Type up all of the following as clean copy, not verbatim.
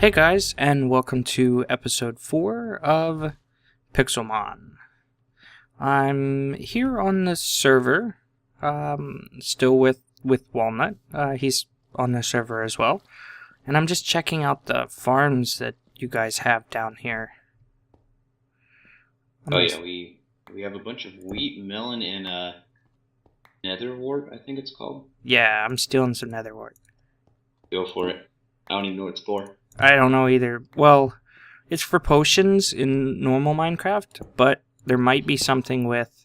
Hey guys, and welcome to episode 4 of Pixelmon. I'm here on the server, still with Walnut. He's on the server as well. And I'm just checking out the farms that you guys have down here. We have a bunch of wheat, melon, and netherwort, I think it's called. Yeah, I'm stealing some netherwort. Go for it. I don't even know what it's for. I don't know either. Well, it's for potions in normal Minecraft, but there might be something with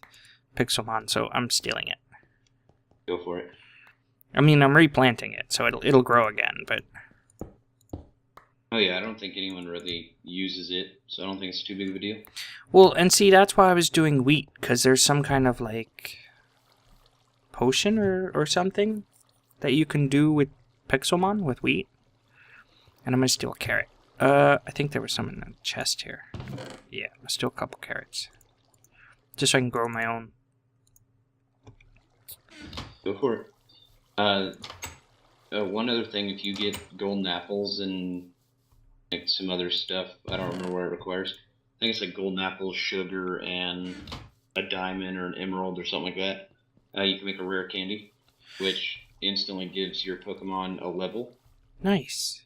Pixelmon, so I'm stealing it. Go for it. I mean, I'm replanting it, so it'll grow again, but... Oh yeah, I don't think anyone really uses it, so I don't think it's too big of a deal. Well, and see, that's why I was doing wheat, because there's some kind of, like, potion or something that you can do with Pixelmon, with wheat. And I'm going to steal a carrot. I think there was some in the chest here. Yeah, I'm going to steal a couple carrots. Just so I can grow my own. Go for it. One other thing, if you get golden apples and like some other stuff, I don't remember what it requires. I think it's like golden apples, sugar, and a diamond or an emerald or something like that. You can make a rare candy, which instantly gives your Pokemon a level. Nice.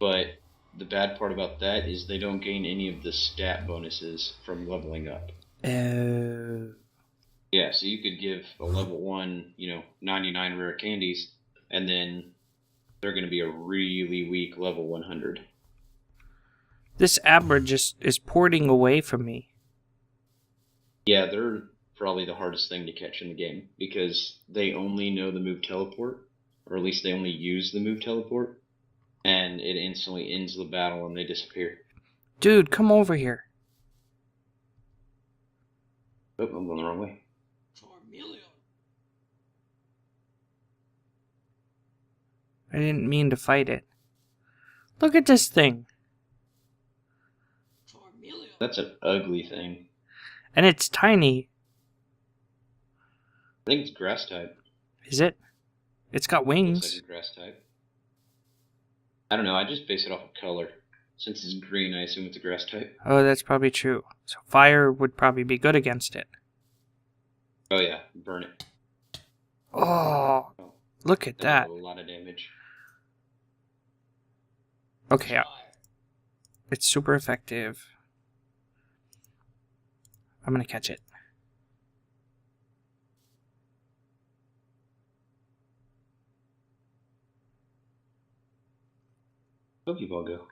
But the bad part about that is they don't gain any of the stat bonuses from leveling up. Oh. Yeah, so you could give a level 1, 99 rare candies, and then they're going to be a really weak level 100. This Abra just is porting away from me. Yeah, they're probably the hardest thing to catch in the game, because they only know the move teleport, or at least they only use the move teleport. And it instantly ends the battle and they disappear. Dude, come over here. Oh, I'm going the wrong way. I didn't mean to fight it. Look at this thing. That's an ugly thing. And it's tiny. I think it's grass type. Is it? It's got wings. Looks like a grass type. I don't know, I just base it off of color. Since it's green, I assume it's a grass type. Oh, that's probably true. So fire would probably be good against it. Oh yeah, burn it. Oh, look at that. A lot of damage. Okay, it's super effective. I'm gonna catch it. Pokeball go.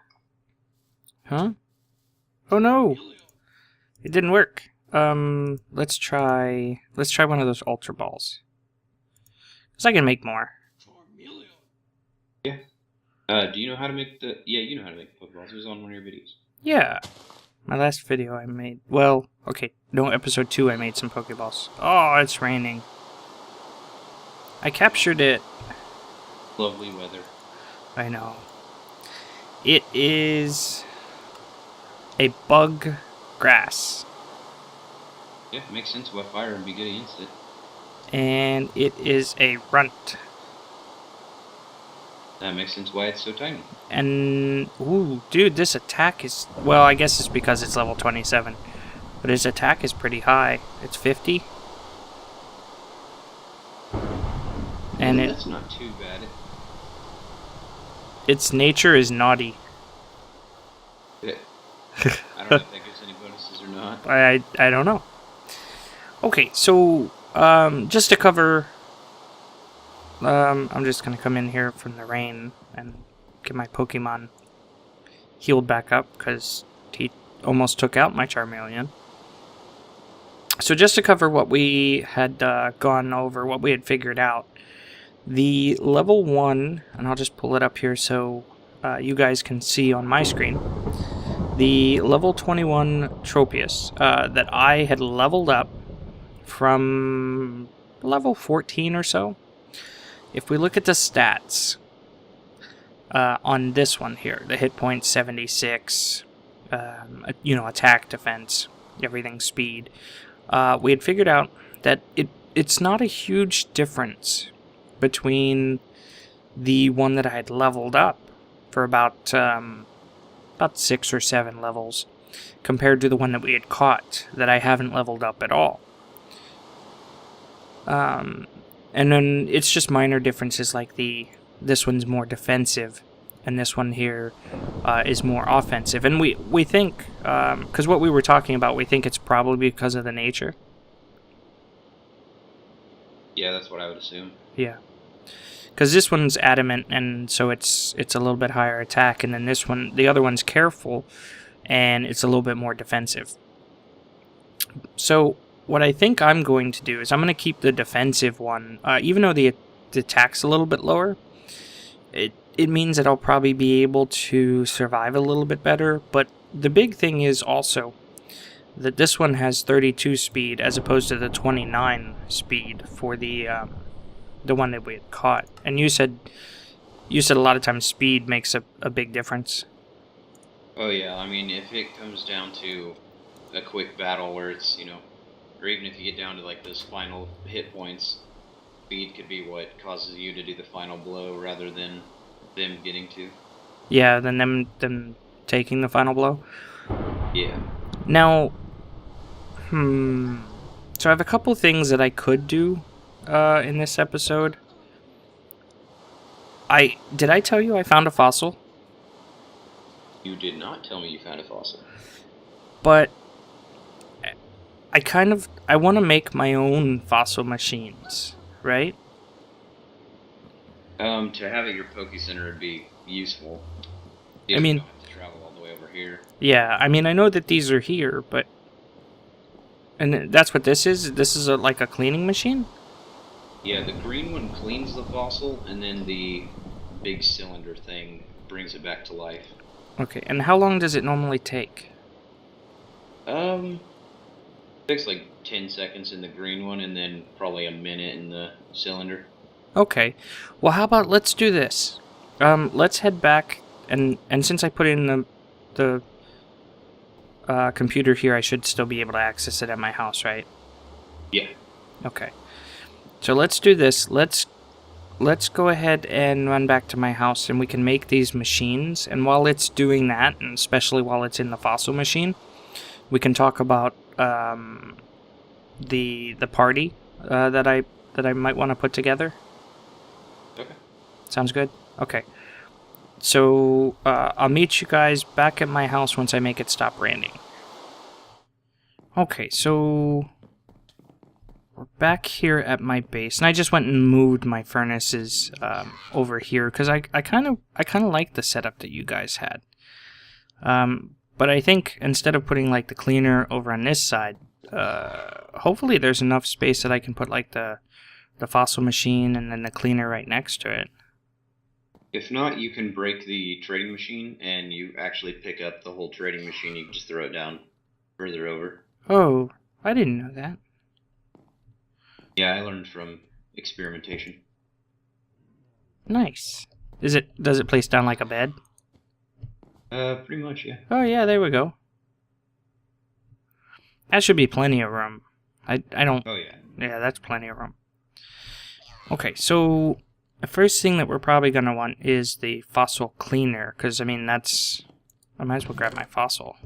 Huh? Oh no! It didn't work. Let's try one of those Ultra Balls. Because I can make more. Yeah. Do you know how to make the... Yeah, you know how to make Pokeballs. It was on one of your videos. Yeah. My last video I made... Well, okay. No, episode 2 I made some Pokeballs. Oh, it's raining. I captured it. Lovely weather. I know. It is a bug grass. Yeah, it makes sense why fire would be good against it. And it is a runt. That makes sense why it's so tiny. And, ooh, dude, this attack is... Well, I guess it's because it's level 27. But his attack is pretty high. It's 50. And that's not too bad. Its nature is naughty. Yeah. I don't know if that gives any bonuses or not. I don't know. Okay, so just to cover, I'm just gonna come in here from the rain and get my Pokemon healed back up because he almost took out my Charmeleon. So just to cover what we had gone over, what we had figured out. The level 1, and I'll just pull it up here so you guys can see on my screen. The level 21 Tropius that I had leveled up from level 14 or so. If we look at the stats on this one here, the hit point 76, attack, defense, everything, speed, we had figured out that it's not a huge difference between the one that I had leveled up for about 6 or 7 levels, compared to the one that we had caught that I haven't leveled up at all. And then it's just minor differences, like this one's more defensive, and this one here is more offensive. And we think, because what we were talking about, we think it's probably because of the nature. Yeah, that's what I would assume. Yeah. Because this one's adamant, and so it's a little bit higher attack, and then this one, the other one's careful, and it's a little bit more defensive. So what I think I'm going to do is I'm going to keep the defensive one, even though the attack's a little bit lower. It means that I'll probably be able to survive a little bit better, but the big thing is also that this one has 32 speed as opposed to the 29 speed for the one that we had caught. And you said a lot of times speed makes a big difference. Oh yeah, I mean, if it comes down to a quick battle where it's, or even if you get down to like those final hit points, speed could be what causes you to do the final blow rather than them getting to. Yeah, than them taking the final blow. Yeah. Now, so I have a couple things that I could do in this episode. Did I tell you I found a fossil? You did not tell me you found a fossil. But I want to make my own fossil machines, right? To have at your Poke Center would be useful. I mean, you don't have to travel all the way over here. Yeah, I mean, I know that these are here, but... And that's what this is? This is like a cleaning machine? Yeah, the green one cleans the fossil, and then the big cylinder thing brings it back to life. Okay, and how long does it normally take? Takes like 10 seconds in the green one, and then probably a minute in the cylinder. Okay, well, how about let's do this? Let's head back, and since I put in the computer here, I should still be able to access it at my house, right? Yeah. Okay. So let's do this. Let's go ahead and run back to my house, and we can make these machines. And while it's doing that, and especially while it's in the fossil machine, we can talk about the party that I might want to put together. Okay. Sounds good? Okay. So I'll meet you guys back at my house once I make it stop raining. Okay, so we're back here at my base, and I just went and moved my furnaces over here because I kind of like the setup that you guys had. But I think instead of putting like the cleaner over on this side, hopefully there's enough space that I can put like the fossil machine and then the cleaner right next to it. If not, you can break the trading machine, and you actually pick up the whole trading machine. You can just throw it down further over. Oh, I didn't know that. Yeah, I learned from experimentation. Nice. Does it place down like a bed? Pretty much, yeah. Oh yeah, there we go. That should be plenty of room. I don't... Oh yeah. Yeah, that's plenty of room. Okay, so the first thing that we're probably going to want is the fossil cleaner, because, I mean, that's... I might as well grab my fossil.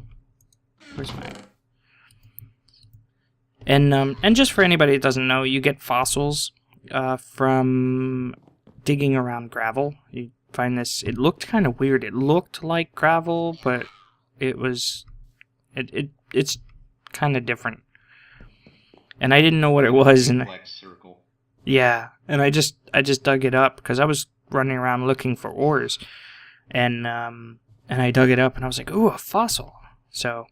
Where's my... And just for anybody that doesn't know, you get fossils from digging around gravel. You find this... It looked kind of weird. It looked like gravel, but it was... It's kind of different. And I didn't know what it was. And Black circle. yeah, and I just dug it up because I was running around looking for ores, and I dug it up and I was like, ooh, a fossil. So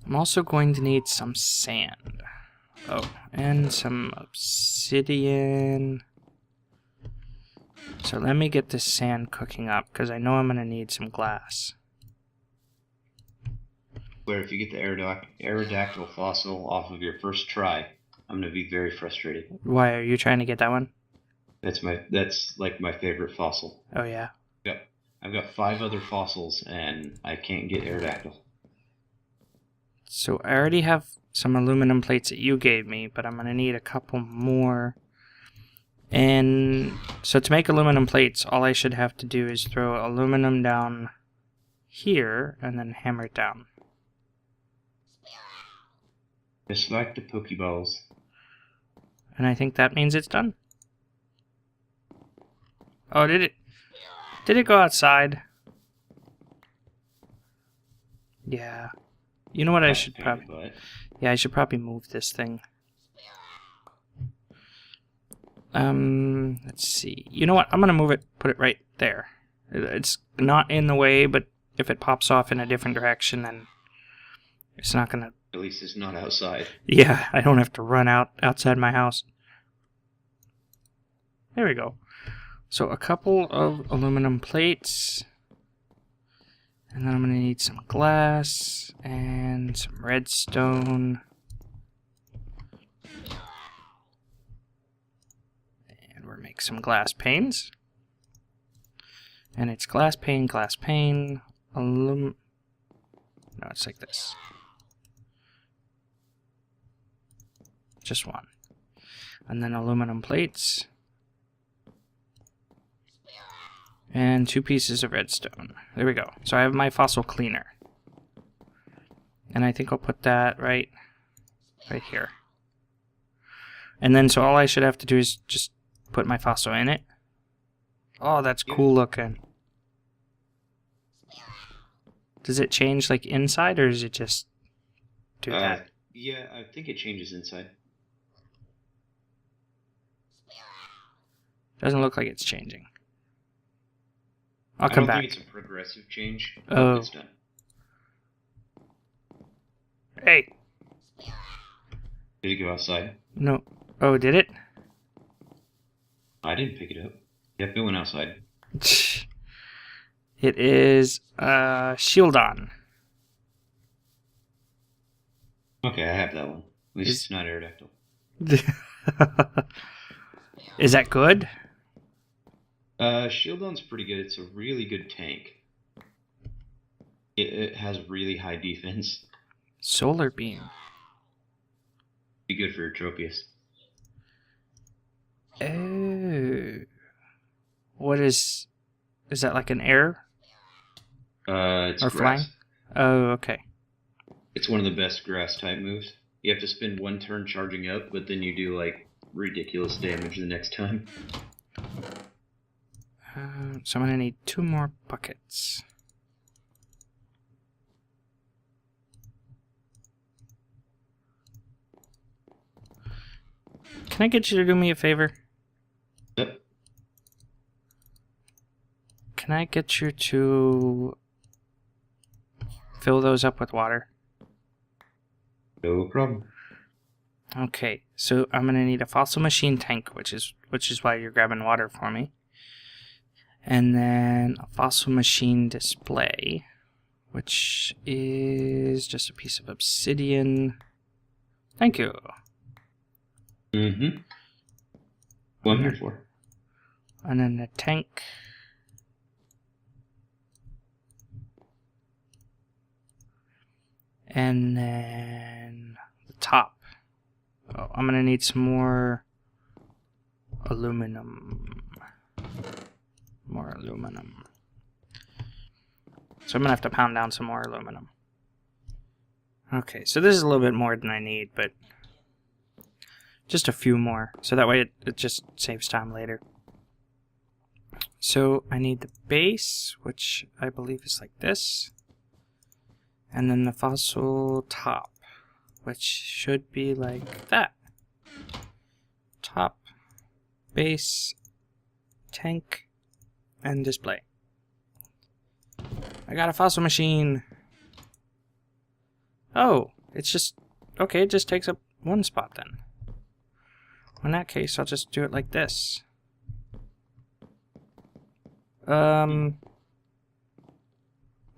I'm also going to need some sand. Oh, and some obsidian. So let me get this sand cooking up because I know I'm gonna need some glass. Where if you get the Aerodactyl fossil off of your first try, I'm gonna be very frustrated. Why are you trying to get that one? That's like my favorite fossil. Oh yeah. Yep. I've got 5 other fossils and I can't get Aerodactyl. So I already have some aluminum plates that you gave me, but I'm gonna need a couple more. And so to make aluminum plates, all I should have to do is throw aluminum down here and then hammer it down. Just like the Pokeballs. And I think that means it's done. Oh, did it? Did it go outside? Yeah. You know what I should probably... Yeah, I should probably move this thing. Let's see. You know what? I'm gonna move it, put it right there. It's not in the way, but if it pops off in a different direction, then it's not gonna... At least it's not outside. Yeah, I don't have to run outside my house. There we go. So a couple of aluminum plates. And then I'm going to need some glass and some redstone. And we'll make some glass panes. And it's glass pane, no, it's like this. Just one. And then aluminum plates. And 2 pieces of redstone. There we go. So I have my fossil cleaner. And I think I'll put that right here. And then so all I should have to do is just put my fossil in it. Oh, that's cool looking. Does it change like inside, or does it just do that? Yeah, I think it changes inside. Doesn't look like it's changing. I'll come back. I don't think it's a progressive change. Oh. It's done. Hey. Did it go outside? No. Oh, did it? I didn't pick it up. Yep, it went outside. It is Shieldon. Okay, I have that one. At least it's not Aerodactyl. Is that good? Shieldon's pretty good. It's a really good tank. It has really high defense. Solar beam. Be good for your Tropius. Oh. What is that, like an air? It's or grass. Flying? Oh, okay. It's one of the best grass type moves. You have to spend 1 turn charging up, but then you do like ridiculous damage the next time. So I'm gonna need 2 more buckets. Can I get you to do me a favor? Yep. Can I get you to fill those up with water? No problem. Okay, so I'm gonna need a fossil machine tank, which is why you're grabbing water for me. And then a fossil machine display, which is just a piece of obsidian. Thank you. Mm-hmm. What I'm here for. And then the tank. And then the top. Oh, I'm gonna need some more aluminum. More aluminum. So I'm gonna have to pound down some more aluminum. Okay, so this is a little bit more than I need, but just a few more. So that way it just saves time later. So I need the base, which I believe is like this. And then the fossil top, which should be like that. Top, base, tank, and display. I got a fossil machine. Oh, it's just... Okay, it just takes up 1 spot then. In that case, I'll just do it like this. No,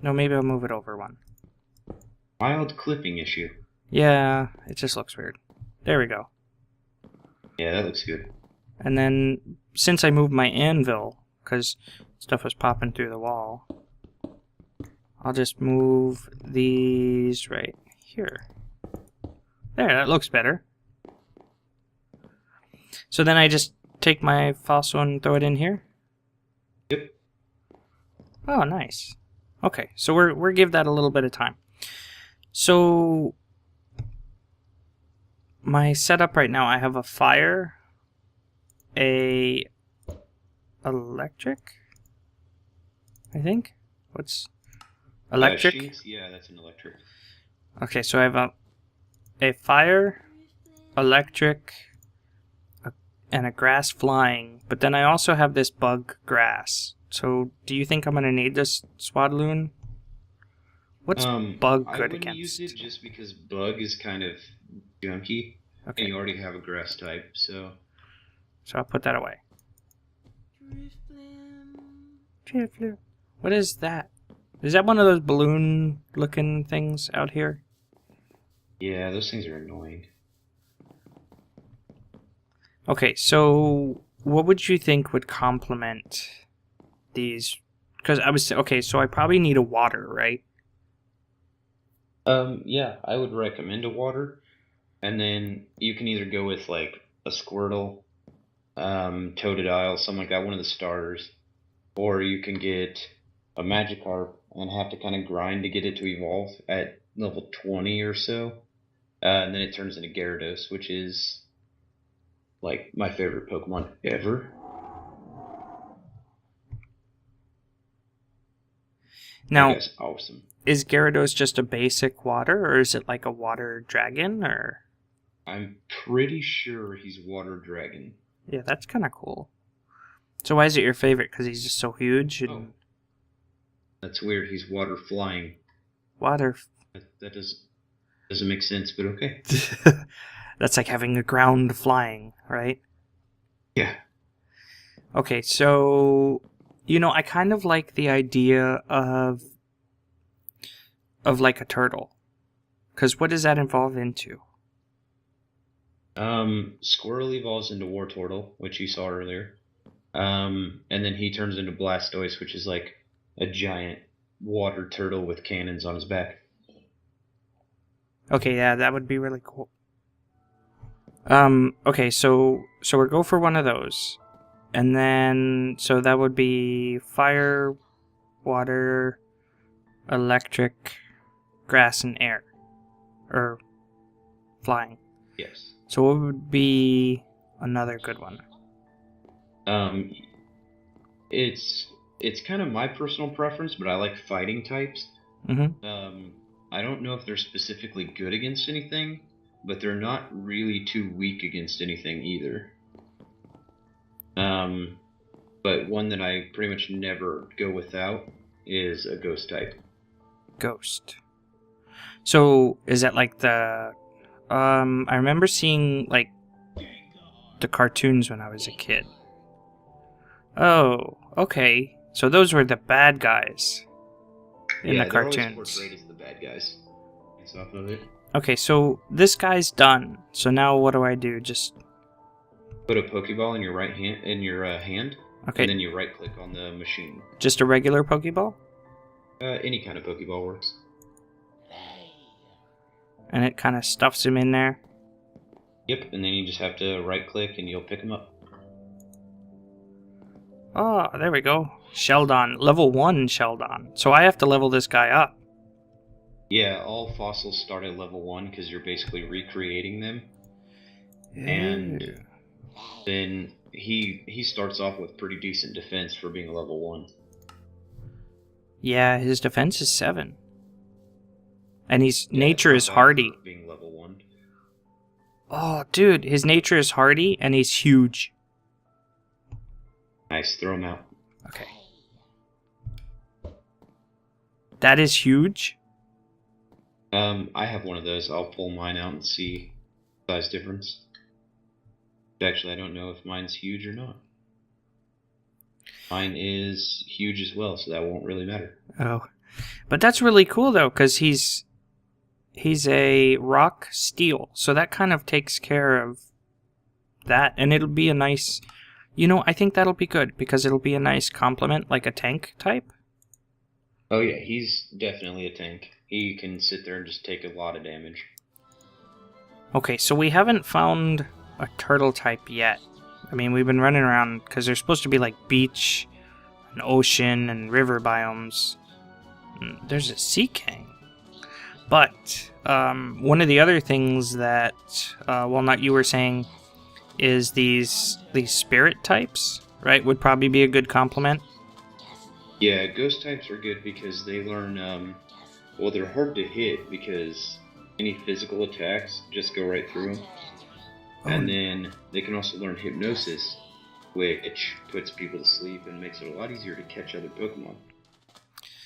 maybe I'll move it over 1. Wild clipping issue. Yeah, it just looks weird. There we go. Yeah, that looks good. And then, since I moved my anvil, because stuff was popping through the wall, I'll just move these right here. There, that looks better. So then I just take my fossil and throw it in here? Yep. Oh, nice. Okay, so we're give that a little bit of time. So my setup right now, I have a fire, a electric, I think. What's electric? Sheets? Yeah, that's an electric. Okay, so I have a fire, electric, and a grass flying. But then I also have this bug grass. So do you think I'm going to need this Swadloon? What's bug I good wouldn't against? use it just because bug is kind of junky. Okay. And you already have a grass type, so... So I'll put that away. What is that? Is that one of those balloon-looking things out here? Yeah, those things are annoying. Okay, so what would you think would complement these? Because okay, so I probably need a water, right? Yeah, I would recommend a water. And then you can either go with, like, a Squirtle, Totodile, something like that, one of the starters. Or you can get a Magikarp and have to kind of grind to get it to evolve at level 20 or so. And then it turns into Gyarados, which is, like, my favorite Pokemon ever. Now, That guy's awesome. is Gyarados just a basic water, or is it like a water dragon, or? I'm pretty sure he's Water Dragon. Yeah, that's kind of cool. So why is it your favorite? Because he's just so huge and... Oh. That's weird, he's Water Flying. Water... That doesn't make sense, but okay. That's like having a ground flying, right? Yeah. Okay, so... You know, I kind of like the idea of like a turtle. Because what does that evolve into? Squirrel evolves into Wartortle, which you saw earlier. And then he turns into Blastoise, which is like a giant water turtle with cannons on his back. Okay, yeah, that would be really cool. Okay, so we'll go for one of those. And then, so that would be fire, water, electric, grass, and air. Or flying. Yes. So what would be another good one? It's kind of my personal preference, but I like fighting types. Mm-hmm. I don't know if they're specifically good against anything, but they're not really too weak against anything either. But one that I pretty much never go without is a ghost type. Ghost. So is that like the... I remember seeing like the cartoons when I was a kid. Oh, okay. So those were the bad guys in the cartoons. They're always portrayed as the bad guys. Based off of it. Okay, so this guy's done. So now what do I do? Just put a Pokeball in your right hand, okay. And then you right-click on the machine. Just a regular Pokeball? Any kind of Pokeball works. And it kind of stuffs him in there. Yep, and then you just have to right-click and you'll pick him up. Oh, there we go. Sheldon. Level 1 Sheldon. So I have to level this guy up. Yeah, all fossils start at level 1 because you're basically recreating them. And then he starts off with pretty decent defense for being a level 1. Yeah, his defense is 7. And nature is hardy. Being level 1. Oh, dude, his nature is hardy and he's huge. Nice, throw him out. Okay. That is huge? I have one of those. I'll pull mine out and see size difference. Actually, I don't know if mine's huge or not. Mine is huge as well, so that won't really matter. Oh. But that's really cool, though, because he's a rock steel, so that kind of takes care of that, and it'll be a nice... You know, I think that'll be good, because it'll be a nice complement, like a tank type. Oh yeah, he's definitely a tank. He can sit there and just take a lot of damage. Okay, so we haven't found a turtle type yet. I mean, we've been running around because there's supposed to be like beach and ocean and river biomes. There's a sea king. But one of the other things that Walnut you were saying is these spirit types, right? Would probably be a good complement. Yeah, ghost types are good because they learn. Well, they're hard to hit because any physical attacks just go right through them. And then they can also learn hypnosis, which puts people to sleep and makes it a lot easier to catch other Pokemon.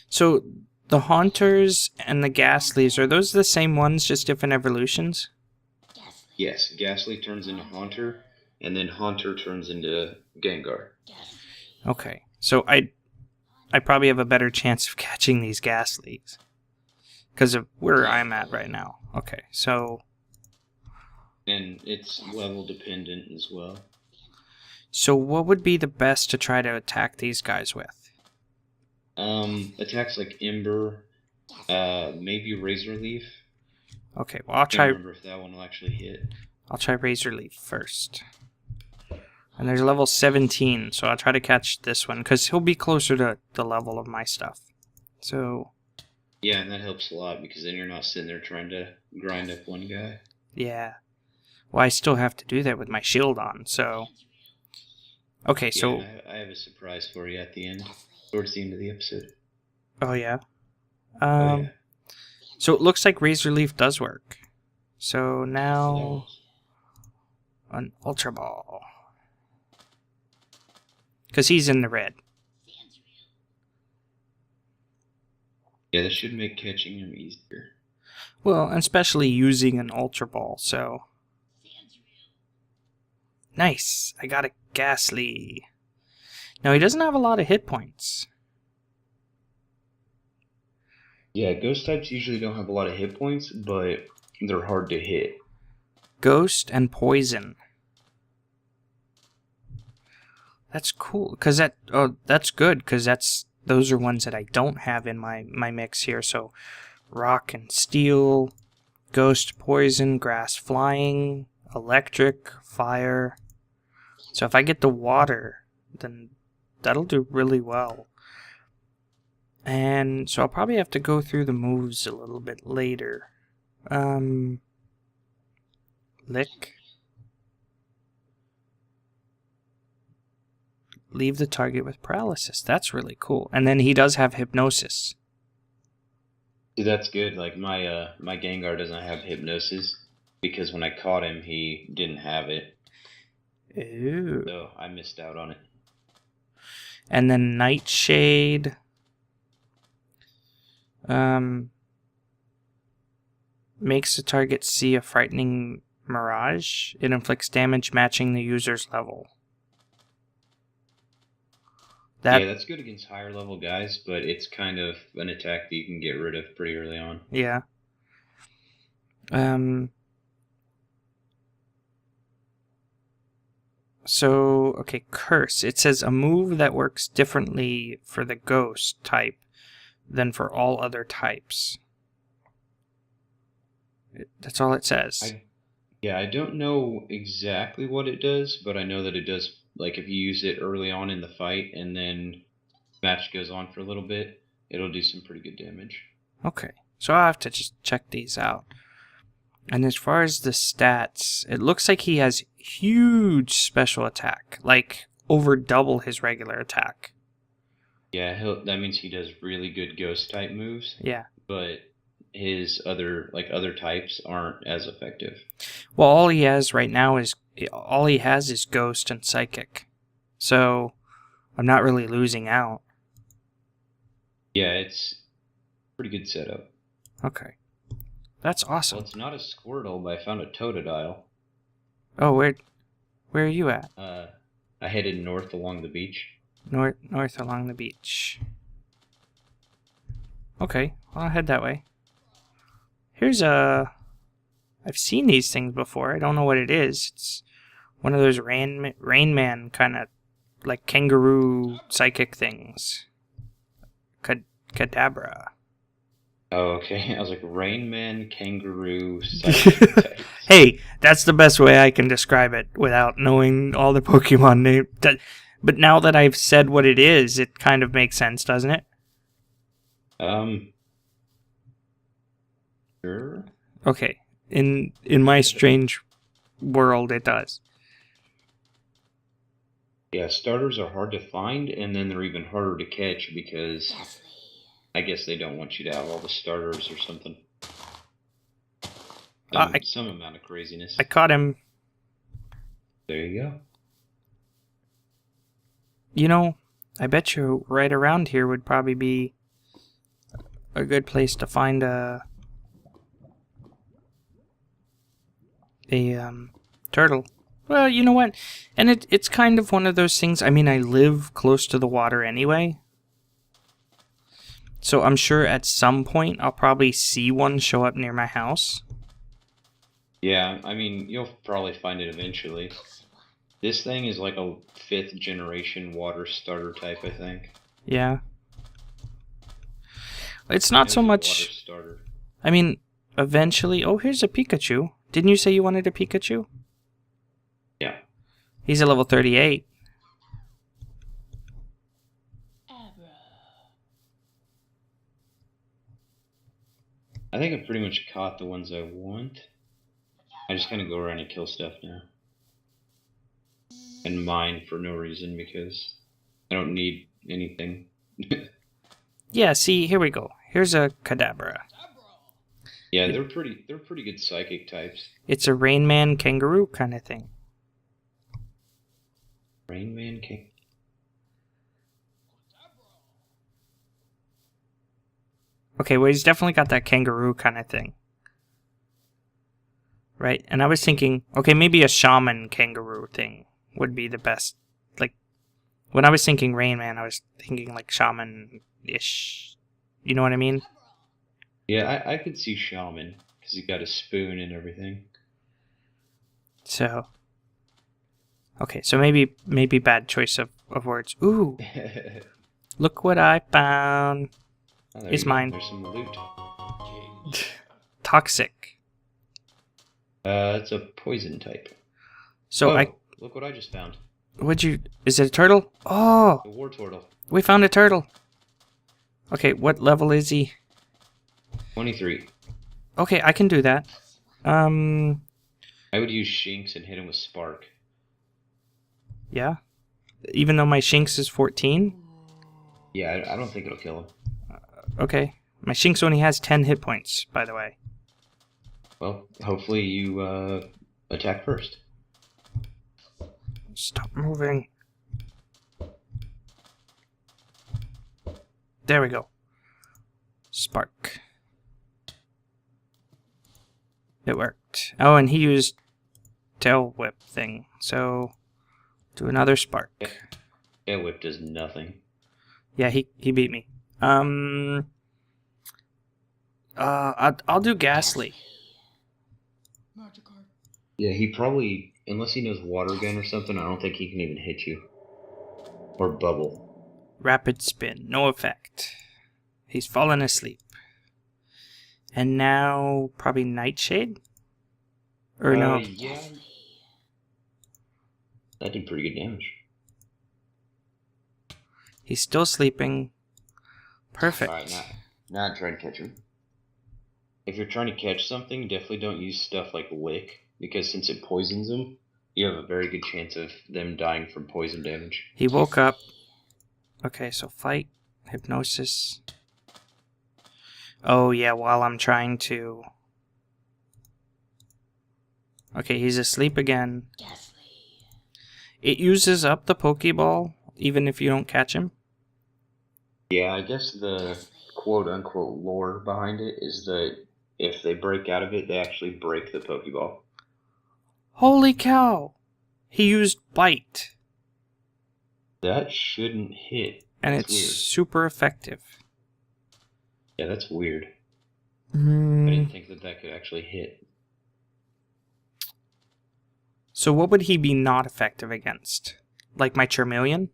So the Haunters and the Ghastlies, are those the same ones, just different evolutions? Yes, Ghastly turns into Haunter, and then Haunter turns into Gengar. Okay, so I probably have a better chance of catching these Ghastlies because of where I'm at right now. Okay, so... And it's level dependent as well. So what would be the best to try to attack these guys with? Attacks like Ember, maybe Razor Leaf. Okay, well I'll I try... can't remember if that one will actually hit. I'll try Razor Leaf first. And there's level 17, so I'll try to catch this one, because he'll be closer to the level of my stuff. So... Yeah, and that helps a lot, because then you're not sitting there trying to grind up one guy. Yeah. Well, I still have to do that with my shield on, so... Okay, so... Yeah, I have a surprise for you at the end, towards the end of the episode. Oh, yeah? Oh, yeah. So it looks like Razor Leaf does work. So now... An Ultra Ball. Because he's in the red. Yeah, that should make catching him easier. Well, and especially using an Ultra Ball, so... Nice! I got a Ghastly. Now, he doesn't have a lot of hit points. Yeah, ghost types usually don't have a lot of hit points, but they're hard to hit. Ghost and Poison. That's cool, because that's good, because those are ones that I don't have in my mix here. So, Rock and Steel, Ghost, Poison, Grass, Flying, Electric, Fire. So if I get the Water, then that'll do really well. And so I'll probably have to go through the moves a little bit later. Lick. Leave the target with paralysis. That's really cool. And then he does have hypnosis. See, that's good. Like my Gengar doesn't have hypnosis because when I caught him, he didn't have it. Ooh. So I missed out on it. And then Nightshade. Makes the target see a frightening mirage. It inflicts damage matching the user's level. Yeah, that's good against higher level guys, but it's kind of an attack that you can get rid of pretty early on. Yeah. So, okay, Curse. It says a move that works differently for the ghost type than for all other types. That's all it says. I don't know exactly what it does, but I know that it does, like, if you use it early on in the fight and then match goes on for a little bit, it'll do some pretty good damage. Okay, so I'll have to just check these out. And as far as the stats, it looks like he has huge special attack, like over double his regular attack. Yeah, that means he does really good ghost type moves. Yeah. But his other types aren't as effective. Well, all he has right now is Ghost and Psychic. So I'm not really losing out. Yeah, it's a pretty good setup. Okay. That's awesome. Well, it's not a Squirtle, but I found a Totodile. Oh, where are you at? I headed north along the beach. North along the beach. Okay, well, I'll head that way. Here's I've seen these things before. I don't know what it is. It's one of those Rain Man kind of like kangaroo psychic things. Kadabra. Oh, okay. I was like, Rain Man, Kangaroo, Psychic types. Hey, that's the best way I can describe it without knowing all the Pokemon names. But now that I've said what it is, it kind of makes sense, doesn't it? Sure. Okay. In my strange world, it does. Yeah, starters are hard to find, and then they're even harder to catch because I guess they don't want you to have all the starters or something. Some amount of craziness. I caught him. There you go. You know, I bet you right around here would probably be a good place to find a turtle. Well, you know what? And it's kind of one of those things. I mean, I live close to the water anyway. So I'm sure at some point I'll probably see one show up near my house. Yeah, I mean, you'll probably find it eventually. This thing is like a 5th generation water starter type, I think. Yeah. It's not so much... Water starter. I mean, eventually... Oh, here's a Pikachu. Didn't you say you wanted a Pikachu? Yeah. He's a level 38. I think I've pretty much caught the ones I want. I just kind of go around and kill stuff now. And mine for no reason because I don't need anything. Yeah, see, here we go. Here's a Kadabra. Yeah, they're pretty good psychic types. It's a Rain Man Kangaroo kind of thing. Rain Man King. Okay, well, he's definitely got that kangaroo kind of thing. Right? And I was thinking, okay, maybe a shaman kangaroo thing would be the best. Like, when I was thinking Rain Man, I was thinking like shaman-ish. You know what I mean? Yeah, I could see shaman, because he got a spoon and everything. So, okay, so maybe bad choice of words. Ooh, look what I found. Oh, It's mine. There's some loot. Toxic. It's a poison type. So Look what I just found. Is it a turtle? Oh, A war turtle. we found a turtle. Okay, what level is he? 23. Okay, I can do that. I would use Shinx and hit him with Spark. Yeah. Even though my Shinx is 14? Yeah, I don't think it'll kill him. Okay. My Shinx only has 10 hit points, by the way. Well, hopefully you attack first. Stop moving. There we go. Spark. It worked. Oh, and he used tail whip thing. So, do another spark. Yeah, whip does nothing. Yeah, he beat me. I'll do Ghastly. Yeah, he probably, unless he knows water gun or something, I don't think he can even hit you. Or bubble. Rapid spin, no effect. He's fallen asleep. And now probably Nightshade? Or no? Yeah. That did pretty good damage. He's still sleeping. Perfect. Alright, now try to catch him. If you're trying to catch something, definitely don't use stuff like Lick, because since it poisons them, you have a very good chance of them dying from poison damage. He woke up. Okay, so fight, hypnosis. Oh yeah, while I'm trying to... Okay, he's asleep again. It uses up the Pokeball, even if you don't catch him. Yeah, I guess the quote-unquote lore behind it is that if they break out of it, they actually break the Pokeball. Holy cow! He used Bite. That shouldn't hit. And That's it's weird. super effective. Yeah, that's weird. I didn't Mm. think that could actually hit. So what would he be not effective against? Like my Charmeleon?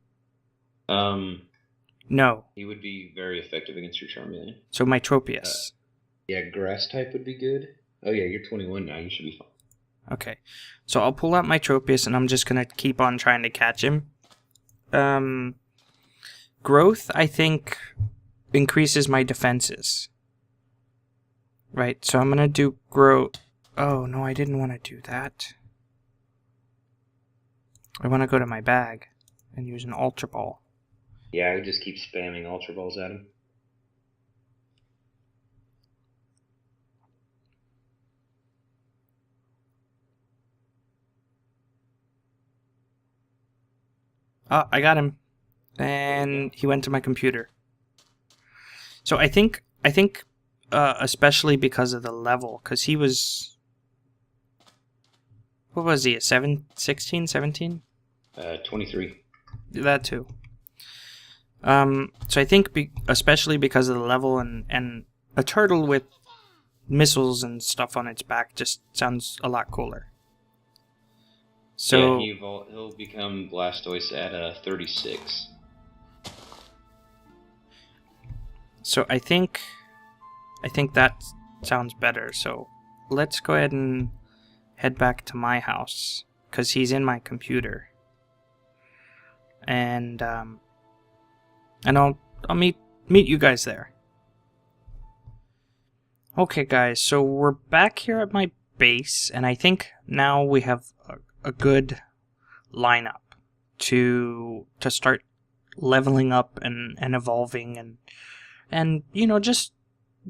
No. He would be very effective against your Charmeleon. So my Tropius. Yeah, grass type would be good. Oh yeah, you're 21 now. You should be fine. Okay. So I'll pull out my Tropius, and I'm just going to keep on trying to catch him. Growth, I think, increases my defenses. Right, so I'm going to do growth. Oh, no, I didn't want to do that. I want to go to my bag and use an Ultra Ball. Yeah, I would just keep spamming Ultra Balls at him. Oh, I got him. And he went to my computer. So I think especially because of the level, because he was, what was he, a 16, 17? 23. That too. So I think especially because of the level, and a turtle with missiles and stuff on its back just sounds a lot cooler. So yeah, he'll become Blastoise at 36. So I think that sounds better. So let's go ahead and head back to my house, because he's in my computer. And I'll meet you guys there. Okay, guys, so we're back here at my base, and I think now we have a good lineup to start leveling up and evolving and you know, just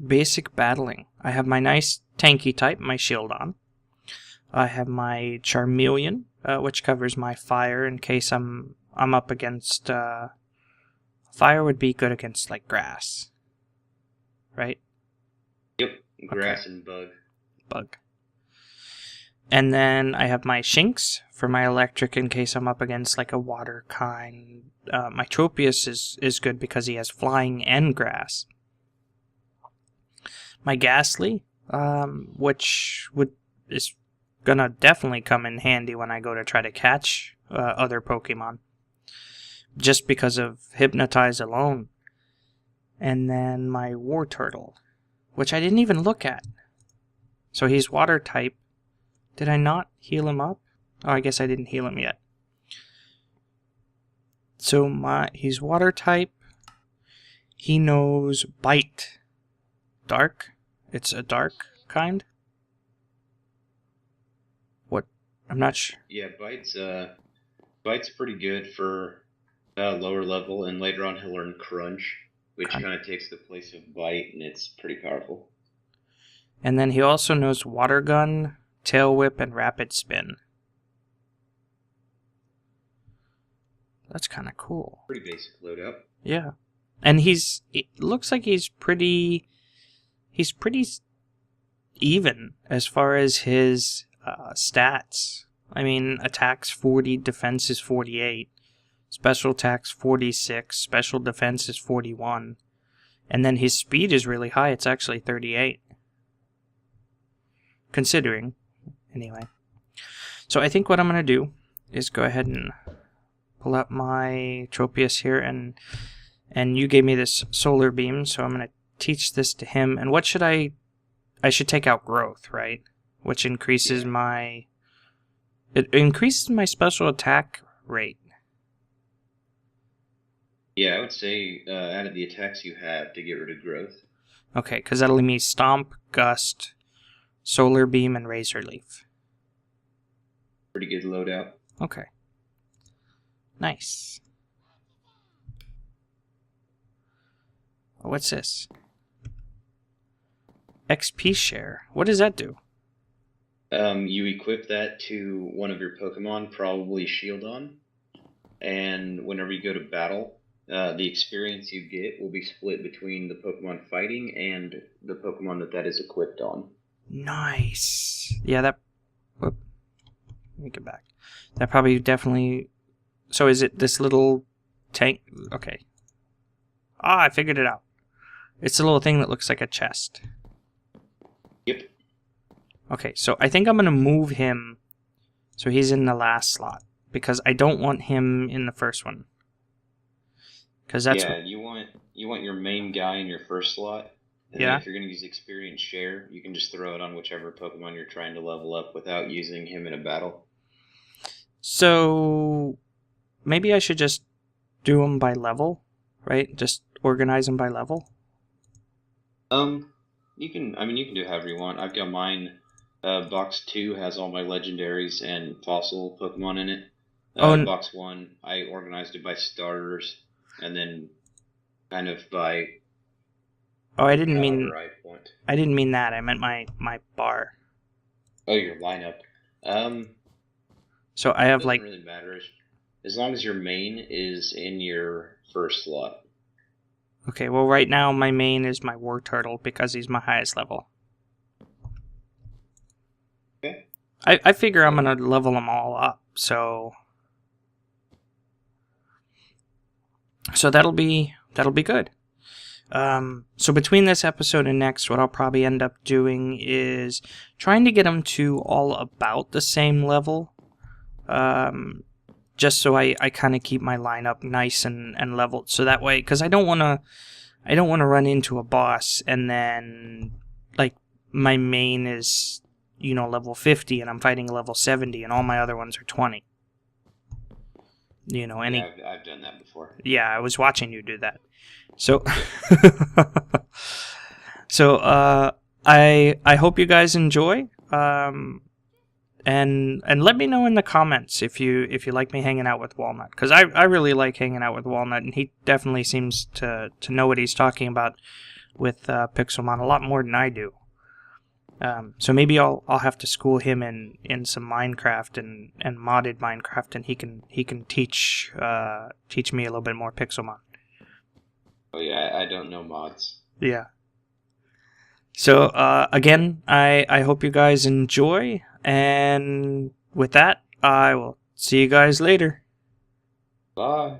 basic battling. I have my nice tanky type, my shield on. I have my Charmeleon, which covers my fire in case I'm up against fire would be good against like grass, right? Yep, grass Okay. and bug. Bug. And then I have my Shinx for my electric in case I'm up against like a water kind. My Tropius is good because he has flying and grass. My Ghastly, which is gonna definitely come in handy when I go to try to catch other Pokemon, just because of Hypnotize alone. And then my War Turtle, which I didn't even look at. So he's water type. Did I not heal him up? Oh, I guess I didn't heal him yet. So he's water type. He knows Bite. Dark? It's a dark kind? What? I'm not sure. Yeah, Bite's pretty good for lower level, and later on he'll learn Crunch, which kind of takes the place of Bite, and it's pretty powerful. And then he also knows Water Gun, Tail Whip, and Rapid Spin. That's kind of cool. Pretty basic loadout. Yeah. And it looks like he's pretty even as far as his stats. I mean, attacks 40, defense is 48, special attacks 46, special defense is 41, and then his speed is really high. It's actually 38. Considering, anyway. So I think what I'm going to do is go ahead and pull up my Tropius here, and you gave me this solar beam, so I'm going to teach this to him. And what should I should take out growth, right? Which increases it increases my special attack rate. Yeah, I would say out of the attacks you have to get rid of growth. Okay, because that'll leave me Stomp, Gust, Solar Beam, and Razor Leaf. Pretty good loadout. Okay. Nice. What's this? XP share. What does that do? You equip that to one of your Pokemon, probably Shieldon, and whenever you go to battle, the experience you get will be split between the Pokemon fighting and the Pokemon that is equipped on. Nice. Yeah, that... Whoop. Let me get back. That probably definitely... So is it this little tank? Okay. Ah, I figured it out. It's a little thing that looks like a chest. Yep. Okay, so I think I'm going to move him so he's in the last slot, because I don't want him in the first one. Because that's you want your main guy in your first slot, And Yeah. then if you're going to use experience share, you can just throw it on whichever Pokemon you're trying to level up without using him in a battle. So maybe I should just do them by level, right? Just organize them by level. You can do however you want. I've got mine. Box 2 has all my legendaries and fossil Pokemon in it. Box 1, I organized it by starters, and then kind of by. Oh, I didn't mean. I want. I didn't mean that. I meant my bar. Oh, your lineup. So I have doesn't really matter as long as your main is in your first slot. Okay, well right now my main is my War Turtle because he's my highest level. Okay. I figure I'm gonna level them all up, so that'll be good. So between this episode and next, what I'll probably end up doing is trying to get them to all about the same level. Just so I kind of keep my lineup nice and leveled. So that way, because I don't want to run into a boss and then like my main is level 50 and I'm fighting a level 70 and all my other ones are 20. Yeah, I've done that before. Yeah, I was watching you do that. So I hope you guys enjoy. And let me know in the comments if you like me hanging out with Walnut, because I really like hanging out with Walnut, and he definitely seems to know what he's talking about with Pixelmon a lot more than I do. So maybe I'll have to school him in some Minecraft and modded Minecraft, and he can teach me a little bit more Pixelmon. Oh yeah, I don't know mods. Yeah. So again, I hope you guys enjoy, and with that, I will see you guys later. Bye.